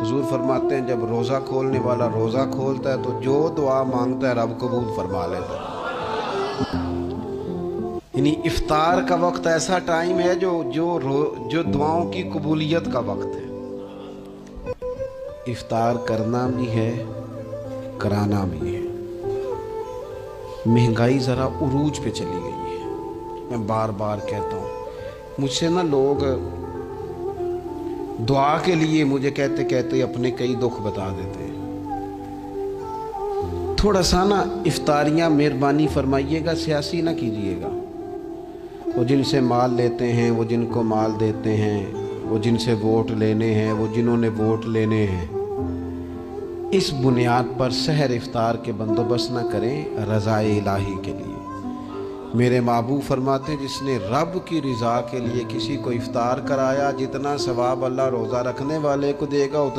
हुजूर फरमाते हैं जब रोज़ा खोलने वाला रोज़ा खोलता है तो जो दुआ मांगता है रब कबूल फरमा लेता है। यानी इफ्तार का वक्त ऐसा टाइम है जो दुआओं की कबूलियत का वक्त है। इफ्तार करना भी है, कराना भी है। महंगाई ज़रा उरूज पे चली गई है। मैं बार बार कहता हूँ, मुझसे ना लोग दुआ के लिए मुझे कहते कहते अपने कई दुख बता देते हैं। थोड़ा सा ना इफ्तारियाँ मेहरबानी फरमाइएगा, सियासी ना कीजिएगा। वो जिनसे माल लेते हैं, वो जिनको माल देते हैं, वो जिनसे वोट लेने हैं, वो जिन्होंने वोट लेने हैं, इस बुनियाद पर सहर इफ्तार के बंदोबस्त ना करें रज़ाए इलाही के लिए। मेरे महबूब फरमाते हैं जिसने रब की रज़ा के लिए किसी को इफ्तार कराया, जितना सवाब अल्लाह रोज़ा रखने वाले को देगा